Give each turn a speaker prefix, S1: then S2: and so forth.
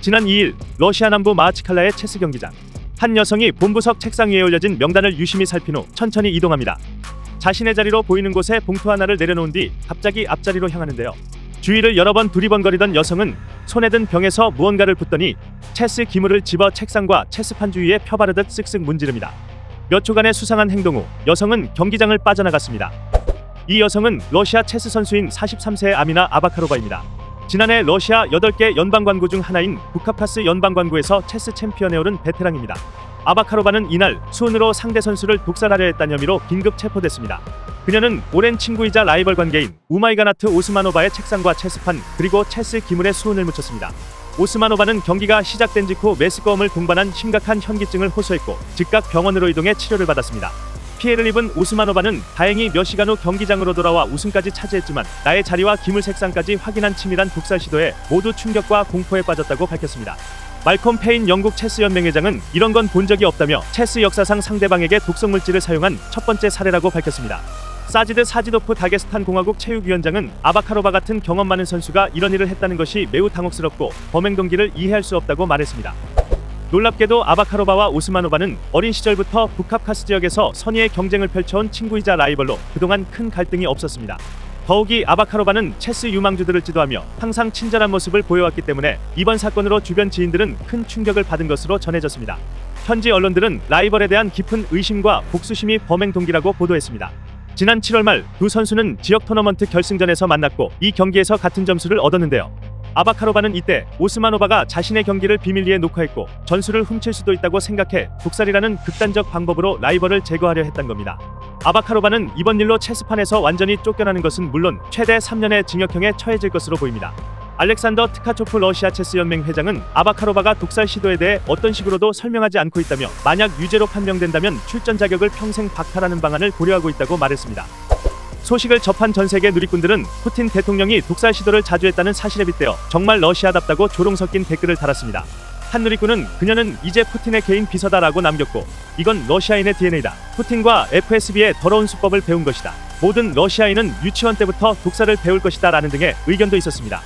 S1: 지난 2일 러시아 남부 마하치칼라의 체스 경기장. 한 여성이 본부석 책상 위에 올려진 명단을 유심히 살핀 후 천천히 이동합니다. 자신의 자리로 보이는 곳에 봉투 하나를 내려놓은 뒤 갑자기 앞자리로 향하는데요. 주위를 여러 번 두리번거리던 여성은 손에 든 병에서 무언가를 붓더니 체스 기물을 집어 책상과 체스판 주위에 펴바르듯 쓱쓱 문지릅니다. 몇 초간의 수상한 행동 후 여성은 경기장을 빠져나갔습니다. 이 여성은 러시아 체스 선수인 43세의 아미나 아바카로바입니다. 지난해 러시아 8개 연방관구 중 하나인 부카파스 연방관구에서 체스 챔피언에 오른 베테랑입니다. 아바카로바는 이날 수은으로 상대 선수를 독살하려 했다는 혐의로 긴급 체포됐습니다. 그녀는 오랜 친구이자 라이벌 관계인 우마이가나트 오스마노바의 책상과 체스판 그리고 체스 기물에 수은을 묻혔습니다. 오스마노바는 경기가 시작된 직후 메스꺼움을 동반한 심각한 현기증을 호소했고 즉각 병원으로 이동해 치료를 받았습니다. 피해를 입은 오스마노바는 다행히 몇 시간 후 경기장으로 돌아와 우승까지 차지했지만 나의 자리와 기물 색상까지 확인한 치밀한 독살 시도에 모두 충격과 공포에 빠졌다고 밝혔습니다. 말콤 페인 영국 체스 연맹 회장은 이런 건 본 적이 없다며 체스 역사상 상대방에게 독성 물질을 사용한 첫 번째 사례라고 밝혔습니다. 사지드 사지도프 다게스탄 공화국 체육위원장은 아바카로바 같은 경험 많은 선수가 이런 일을 했다는 것이 매우 당혹스럽고 범행 동기를 이해할 수 없다고 말했습니다. 놀랍게도 아바카로바와 오스마노바는 어린 시절부터 북카프카스 지역에서 선의의 경쟁을 펼쳐온 친구이자 라이벌로 그동안 큰 갈등이 없었습니다. 더욱이 아바카로바는 체스 유망주들을 지도하며 항상 친절한 모습을 보여왔기 때문에 이번 사건으로 주변 지인들은 큰 충격을 받은 것으로 전해졌습니다. 현지 언론들은 라이벌에 대한 깊은 의심과 복수심이 범행 동기라고 보도했습니다. 지난 7월 말 두 선수는 지역 토너먼트 결승전에서 만났고 이 경기에서 같은 점수를 얻었는데요. 아바카로바는 이때 오스마노바가 자신의 경기를 비밀리에 녹화했고 전술을 훔칠 수도 있다고 생각해 독살이라는 극단적 방법으로 라이벌을 제거하려 했던 겁니다. 아바카로바는 이번 일로 체스판에서 완전히 쫓겨나는 것은 물론 최대 3년의 징역형에 처해질 것으로 보입니다. 알렉산더 트카초프 러시아 체스 연맹 회장은 아바카로바가 독살 시도에 대해 어떤 식으로도 설명하지 않고 있다며 만약 유죄로 판명된다면 출전 자격을 평생 박탈하는 방안을 고려하고 있다고 말했습니다. 소식을 접한 전 세계 누리꾼들은 푸틴 대통령이 독살 시도를 자주 했다는 사실에 빗대어 정말 러시아답다고 조롱 섞인 댓글을 달았습니다. 한 누리꾼은 그녀는 이제 푸틴의 개인 비서다라고 남겼고 이건 러시아인의 DNA다. 푸틴과 FSB의 더러운 수법을 배운 것이다. 모든 러시아인은 유치원 때부터 독살을 배울 것이다 라는 등의 의견도 있었습니다.